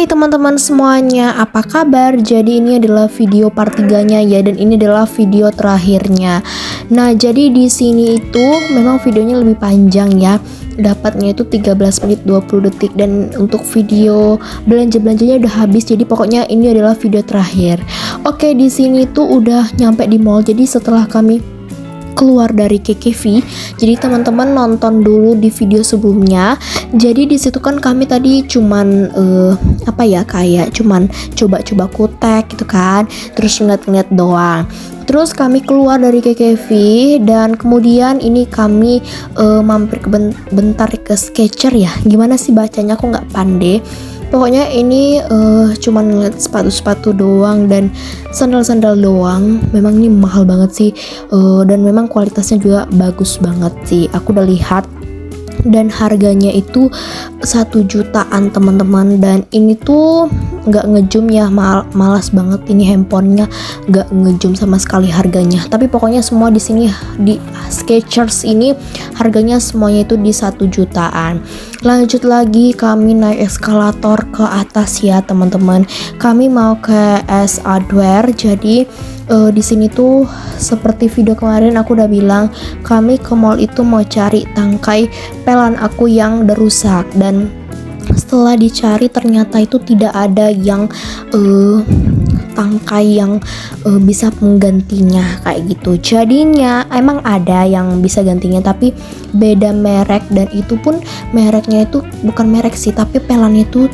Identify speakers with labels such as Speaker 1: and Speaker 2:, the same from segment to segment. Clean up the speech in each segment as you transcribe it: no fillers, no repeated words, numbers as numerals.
Speaker 1: Hai teman-teman semuanya, apa kabar? Jadi ini adalah video part 3-nya ya, dan ini adalah video terakhirnya. Nah, jadi di sini itu memang videonya lebih panjang ya. Dapatnya itu 13 menit 20 detik, dan untuk video belanja-belanjanya udah habis. Jadi pokoknya ini adalah video terakhir. Oke, di sini tuh udah nyampe di mall. Jadi setelah kami keluar dari KKV, jadi teman-teman nonton dulu di video sebelumnya. Jadi di situ kan kami tadi cuman kayak cuman coba-coba kutek gitu kan, terus ngeliat-ngeliat doang. Terus kami keluar dari KKV dan kemudian ini kami mampir bentar ke Skechers ya. Gimana sih bacanya, aku nggak pandai. Pokoknya ini cuman ngeliat sepatu-sepatu doang dan sandal-sandal doang. Memang ini mahal banget sih, dan memang kualitasnya juga bagus banget sih. Aku udah lihat dan harganya itu 1 jutaan teman-teman. Dan ini tuh nggak ngezoom ya, malas banget ini handphonenya nggak ngezoom sama sekali harganya. Tapi pokoknya semua di sini di Skechers ini harganya semuanya itu di 1 jutaan. Lanjut lagi kami naik eskalator ke atas ya teman-teman. Kami mau ke S Hardware. Jadi di sini tuh seperti video kemarin aku udah bilang, kami ke mall itu mau cari tangkai pelan aku yang udah rusak, dan setelah dicari ternyata itu tidak ada yang tangkai yang bisa penggantinya kayak gitu. Jadinya emang ada yang bisa gantinya tapi beda merek, dan itu pun mereknya itu bukan merek sih, tapi pelannya itu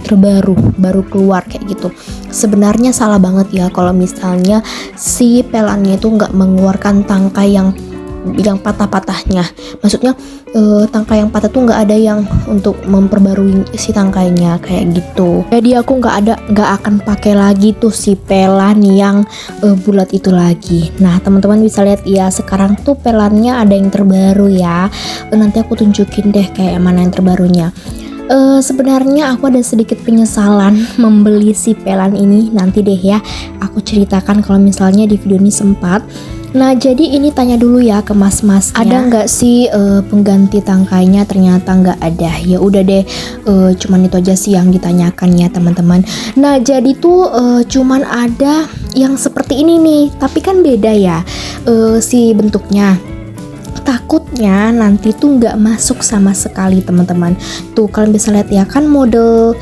Speaker 1: baru keluar kayak gitu. Sebenarnya salah banget ya kalau misalnya si pelannya itu nggak mengeluarkan tangkai yang patah-patahnya. Maksudnya tangkai yang patah tuh nggak ada yang untuk memperbarui si tangkainya kayak gitu. Jadi aku nggak akan pakai lagi tuh si pelan yang bulat itu lagi. Nah teman-teman bisa lihat ya, sekarang tuh pelannya ada yang terbaru ya. Nanti aku tunjukin deh kayak mana yang terbarunya. Sebenarnya aku ada sedikit penyesalan membeli si pelan ini. Nanti deh ya aku ceritakan kalau misalnya di video ini sempat. Nah jadi ini tanya dulu ya ke mas-masnya, ada nggak sih pengganti tangkainya? Ternyata nggak ada. Ya udah deh, cuman itu aja sih yang ditanyakan ya teman-teman. Nah jadi tuh cuman ada yang seperti ini nih, tapi kan beda ya si bentuknya. Takutnya nanti tuh nggak masuk sama sekali teman-teman. Tuh kalian bisa lihat ya kan, model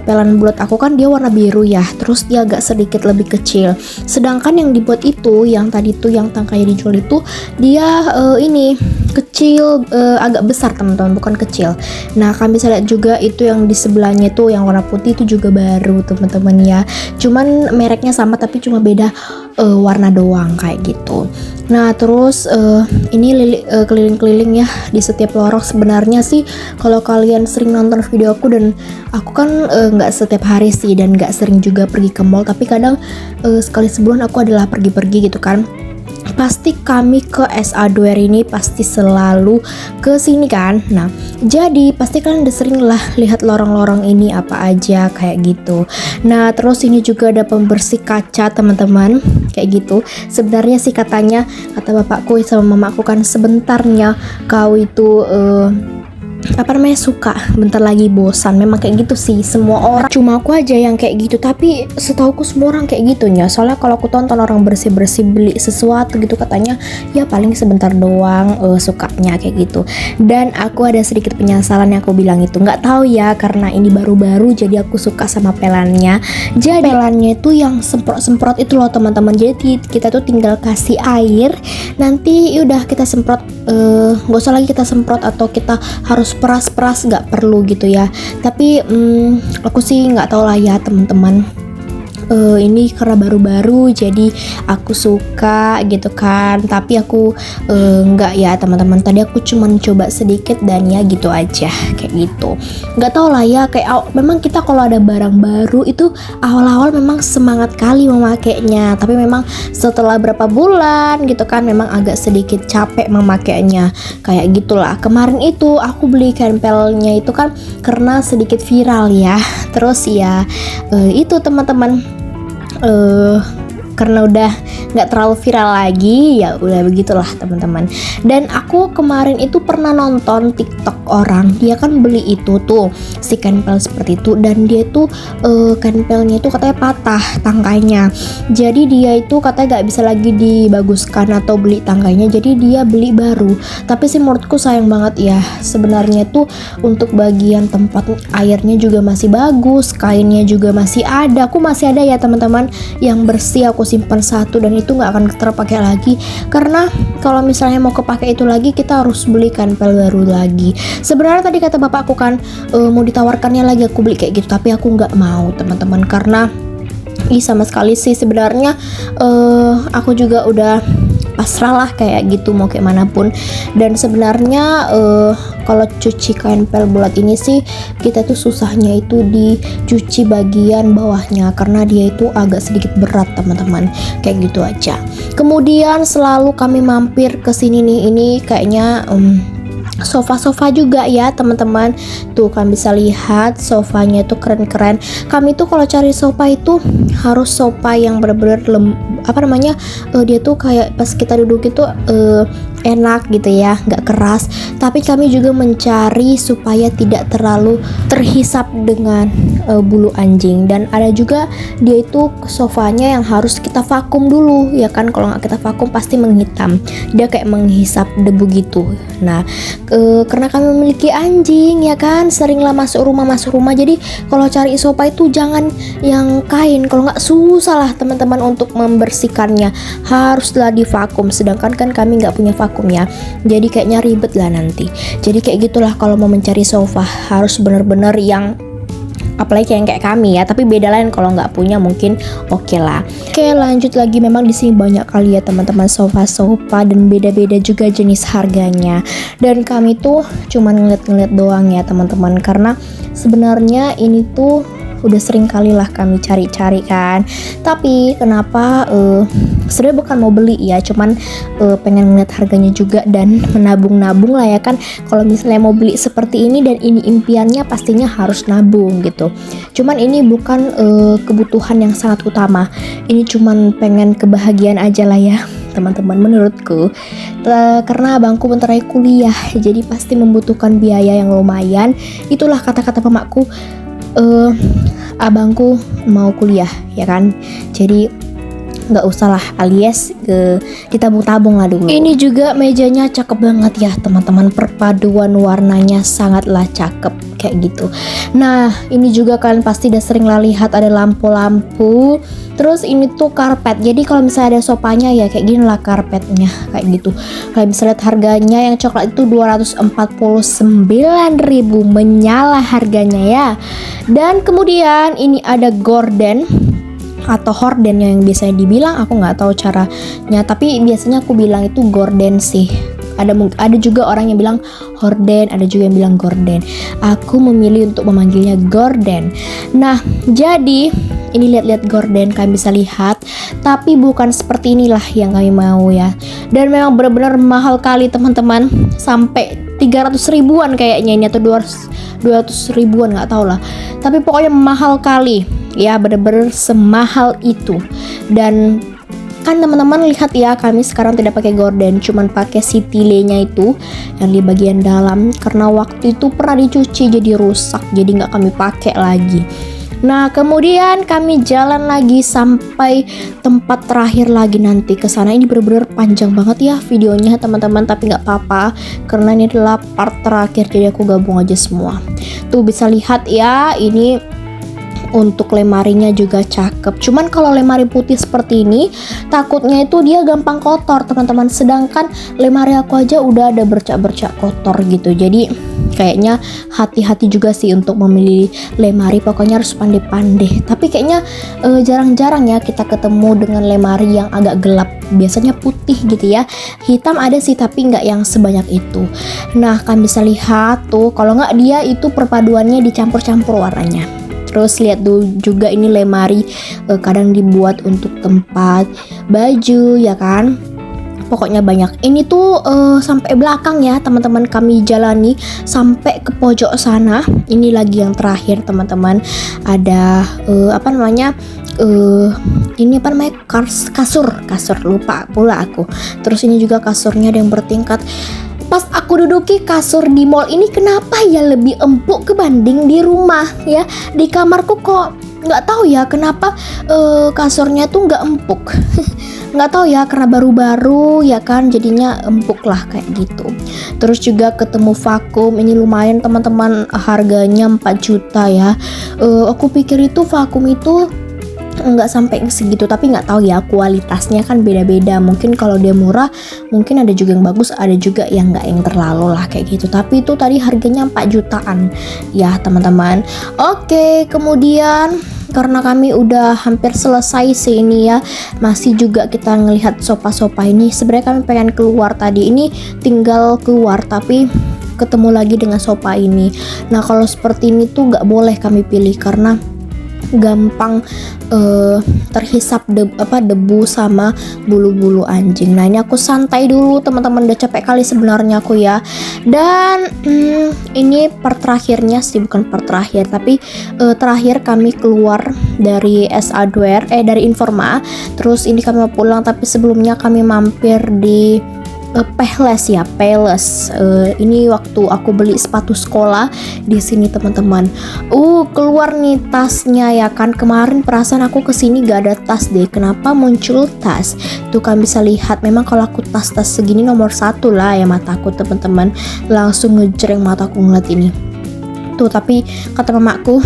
Speaker 1: pelan bulat aku kan dia warna biru ya, terus dia agak sedikit lebih kecil. Sedangkan yang dibuat itu, yang tadi tuh yang tangkainya dijual itu, dia ini kecil, agak besar teman-teman, bukan kecil. Nah kalian bisa lihat juga itu yang di sebelahnya tuh yang warna putih itu juga baru teman-teman ya. Cuman mereknya sama tapi cuma beda warna doang kayak gitu. Nah terus ini keliling-keliling ya di setiap lorong. Sebenarnya sih kalau kalian sering nonton video aku, dan aku kan nggak setiap hari sih dan nggak sering juga pergi ke mall, tapi kadang sekali sebulan aku adalah pergi-pergi gitu kan. Pasti kami ke S Hardware ini pasti selalu ke sini kan. Nah jadi pasti kalian udah sering lah lihat lorong-lorong ini apa aja kayak gitu. Nah terus ini juga ada pembersih kaca teman-teman kayak gitu. Sebenarnya sih kata bapakku sama mamaku kan, sebentarnya kau itu suka, bentar lagi bosan. Memang kayak gitu sih semua orang, cuma aku aja yang kayak gitu. Tapi setauku semua orang kayak gitu ya. Soalnya kalau aku tonton orang bersih-bersih beli sesuatu gitu, katanya ya paling sebentar doang sukanya kayak gitu. Dan aku ada sedikit penyesalan yang aku bilang itu, nggak tahu ya karena ini baru-baru jadi aku suka sama pelannya. Jadi pelannya itu yang semprot-semprot itu loh teman-teman. Jadi kita tuh tinggal kasih air, nanti udah kita semprot, nggak usah lagi kita semprot atau kita harus peras-peras, nggak perlu gitu ya. Tapi aku sih nggak tahu lah ya teman-teman. Ini karena baru-baru jadi aku suka gitu kan. Tapi aku nggak ya teman-teman, tadi aku cuman coba sedikit dan ya gitu aja kayak gitu. Nggak tahu lah ya, kayak memang kita kalau ada barang baru itu awal-awal memang semangat kali memakainya, tapi memang setelah berapa bulan gitu kan memang agak sedikit capek memakainya kayak gitulah. Kemarin itu aku beli campelnya itu kan karena sedikit viral ya. Terus ya itu teman-teman, karena udah nggak terlalu viral lagi, ya udah begitulah teman-teman. Dan aku kemarin itu pernah nonton TikTok orang, dia kan beli itu tuh si kanpel seperti itu, dan dia tuh kanpelnya itu katanya patah tangkainya, jadi dia itu katanya nggak bisa lagi dibaguskan atau beli tangkainya, jadi dia beli baru. Tapi sih menurutku sayang banget ya, sebenarnya tuh untuk bagian tempat airnya juga masih bagus, kainnya juga masih ada, aku masih ada ya teman-teman yang bersih, aku simpan satu dan itu nggak akan terpakai lagi, karena kalau misalnya mau kepake itu lagi kita harus beli kanpel baru lagi. Sebenarnya tadi kata bapakku kan mau ditawarkannya lagi aku beli kayak gitu, tapi aku nggak mau teman-teman, karena sama sekali sih sebenarnya aku juga udah pasrah lah kayak gitu mau kayak manapun. Dan sebenarnya kalau cuci kanpel bulat ini sih kita tuh susahnya itu dicuci bagian bawahnya, karena dia itu agak sedikit berat teman-teman, kayak gitu aja. Kemudian selalu kami mampir ke sini nih, ini kayaknya sofa-sofa juga ya teman-teman. Tuh kalian bisa lihat sofanya itu keren-keren. Kami tuh kalau cari sofa itu harus sofa yang bener-bener dia tuh kayak pas kita duduk itu enak gitu ya, nggak keras. Tapi kami juga mencari supaya tidak terlalu terhisap dengan bulu anjing. Dan ada juga dia itu sofanya yang harus kita vakum dulu ya kan, kalau nggak kita vakum pasti menghitam, dia kayak menghisap debu gitu. Nah karena kami memiliki anjing ya kan, seringlah masuk rumah, jadi kalau cari sofa itu jangan yang kain, kalau nggak susah lah teman-teman untuk membersihkannya, haruslah divakum. Sedangkan kan kami nggak punya vakum ya, jadi kayaknya ribet lah nanti. Jadi kayak gitulah kalau mau mencari sofa, harus bener-bener yang apalagi kayak kami ya, tapi beda lain kalau nggak punya mungkin oke lah. Oke, lanjut lagi, memang di sini banyak kali ya teman-teman sofa-sofa dan beda-beda juga jenis harganya. Dan kami tuh cuman ngeliat-ngeliat doang ya teman-teman, karena sebenarnya ini tuh udah sering kali lah kami cari-cari kan. Tapi kenapa sebenarnya bukan mau beli ya, cuman pengen ngeliat harganya juga dan menabung-nabung lah ya kan. Kalau misalnya mau beli seperti ini dan ini impiannya, pastinya harus nabung gitu. Cuman ini bukan kebutuhan yang sangat utama, ini cuman pengen kebahagiaan aja lah ya teman-teman menurutku. Karena abangku bentar lagi kuliah, jadi pasti membutuhkan biaya yang lumayan. Itulah kata-kata mamaku, abangku mau kuliah ya kan, jadi nggak usah lah, alias ditabung-tabung lah dulu. Ini juga mejanya cakep banget ya teman-teman, perpaduan warnanya sangatlah cakep kayak gitu. Nah ini juga kalian pasti udah sering lah lihat ada lampu-lampu. Terus ini tuh karpet, jadi kalau misalnya ada sofanya ya kayak gini lah karpetnya kayak gitu. Kalian bisa lihat harganya, yang coklat itu 249.000, menyala harganya ya. Dan kemudian ini ada gorden atau horden yang biasanya dibilang, aku nggak tahu caranya, tapi biasanya aku bilang itu gorden sih. Ada juga orang yang bilang horden, ada juga yang bilang gorden. Aku memilih untuk memanggilnya gorden. Nah jadi ini lihat-lihat gorden, kalian bisa lihat, tapi bukan seperti inilah yang kami mau ya. Dan memang benar-benar mahal kali teman-teman, sampai 300 ribuan kayaknya ini, atau 200 ribuan nggak tahu lah. Tapi pokoknya mahal kali ya, bener-bener semahal itu. Dan kan teman-teman lihat ya, kami sekarang tidak pakai gorden, cuman pakai si tilenya itu yang di bagian dalam, karena waktu itu pernah dicuci jadi rusak, jadi nggak kami pakai lagi. Nah kemudian kami jalan lagi sampai tempat terakhir lagi nanti ke sana. Ini bener-bener panjang banget ya videonya teman-teman, tapi nggak apa-apa karena ini adalah part terakhir, jadi aku gabung aja semua. Tuh bisa lihat ya, ini untuk lemarinya juga cakep. Cuman kalau lemari putih seperti ini takutnya itu dia gampang kotor teman-teman, sedangkan lemari aku aja udah ada bercak-bercak kotor gitu. Jadi kayaknya hati-hati juga sih untuk memilih lemari, pokoknya harus pandai-pandai. Tapi kayaknya jarang-jarang ya kita ketemu dengan lemari yang agak gelap, biasanya putih gitu ya. Hitam ada sih tapi nggak yang sebanyak itu. Nah kan bisa lihat tuh, kalau nggak dia itu perpaduannya dicampur-campur warnanya. Terus lihat dulu juga ini lemari kadang dibuat untuk tempat baju ya kan. pokoknya banyak. Ini tuh sampai belakang ya teman-teman, kami jalani sampai ke pojok sana. Ini lagi yang terakhir teman-teman. Ada ini apa namanya, kasur lupa pula aku. Terus ini juga kasurnya ada yang bertingkat. Pas aku duduki kasur di mall ini, kenapa ya lebih empuk kebanding di rumah ya. Di kamarku kok nggak tahu ya kenapa kasurnya tuh nggak empuk. Nggak tahu ya, karena baru-baru ya kan, jadinya empuk lah kayak gitu. Terus juga ketemu vakum, ini lumayan teman-teman, harganya 4 juta ya. Aku pikir itu vakum itu nggak sampai segitu, tapi nggak tahu ya, kualitasnya kan beda-beda. Mungkin kalau dia murah mungkin ada juga yang bagus, ada juga yang nggak, yang terlalu lah kayak gitu. Tapi itu tadi harganya 4 jutaan ya teman-teman. Oke, kemudian karena kami udah hampir selesai sih ini ya, masih juga kita ngelihat sofa-sofa ini. Sebenarnya kami pengen keluar tadi, ini tinggal keluar tapi ketemu lagi dengan sofa ini. Nah kalau seperti ini tuh nggak boleh kami pilih karena gampang terhisap debu sama bulu-bulu anjing. Nah ini aku santai dulu teman-teman, udah capek kali sebenarnya aku ya. Dan ini part terakhirnya sih, bukan part terakhir tapi terakhir kami keluar dari SA Hardware, dari Informa. Terus ini kami mau pulang, tapi sebelumnya kami mampir di Payless ya, Payless. Ini waktu aku beli sepatu sekolah di sini teman-teman. Keluar nih tasnya ya kan. Kemarin perasaan aku kesini gak ada tas deh. Kenapa muncul tas? Tuh kan bisa lihat. Memang kalau aku tas-tas segini nomor 1 lah ya mataku teman-teman. Langsung ngejreng mataku ngeliat ini. Tuh, tapi kata mamaku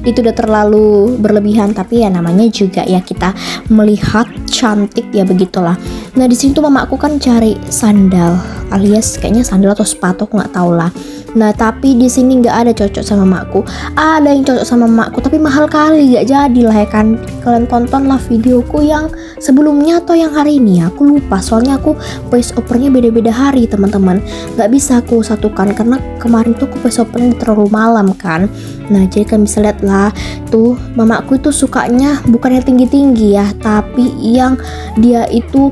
Speaker 1: itu udah terlalu berlebihan, tapi ya namanya juga ya kita melihat cantik ya, begitulah. Nah di sini tuh mamaku kan cari sandal, alias kayaknya sandal atau sepatu, aku nggak tahu lah. Nah tapi di sini nggak ada cocok sama mamaku. Ada yang cocok sama mamaku tapi mahal kali, nggak jadi lah ya kan. Kalian tontonlah videoku yang sebelumnya atau yang hari ini ya, aku lupa soalnya aku voice overnya beda-beda hari teman-teman. Nggak bisa aku satukan karena kemarin tuh aku voice overnya terlalu malam kan. Nah jadi kan bisa lihat lah tuh, mamaku itu sukanya bukan yang tinggi-tinggi ya, tapi yang dia itu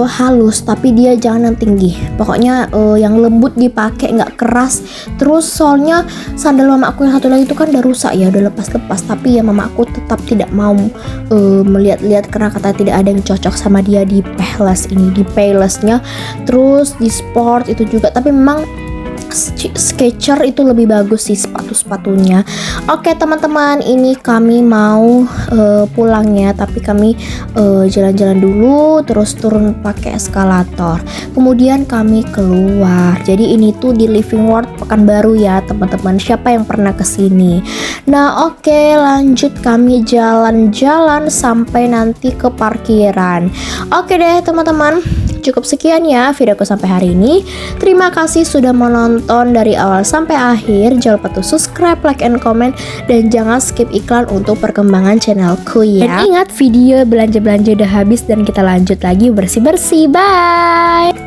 Speaker 1: halus tapi dia jangan yang tinggi. Pokoknya yang lembut dipakai, nggak keras. Terus soalnya sandal mamaku yang satu lagi itu kan udah rusak ya, udah lepas-lepas. Tapi ya mamaku tetap tidak mau melihat-lihat karena kata tidak ada yang cocok sama dia di Payless ini, di Paylessnya. Terus di Sport itu juga, tapi memang Skechers itu lebih bagus sih sepatu-sepatunya. Oke teman-teman, ini kami mau pulang ya, tapi kami jalan-jalan dulu, terus turun pakai eskalator. Kemudian kami keluar. Jadi ini tuh di Living World Pekanbaru ya teman-teman. Siapa yang pernah kesini? Nah oke, lanjut kami jalan-jalan sampai nanti ke parkiran. Oke deh teman-teman, cukup sekian ya videoku sampai hari ini. Terima kasih sudah menonton dari awal sampai akhir. Jangan lupa tuh subscribe, like, and comment, dan jangan skip iklan untuk perkembangan channelku ya. Dan ingat, video belanja-belanja udah habis dan kita lanjut lagi bersih-bersih. Bye.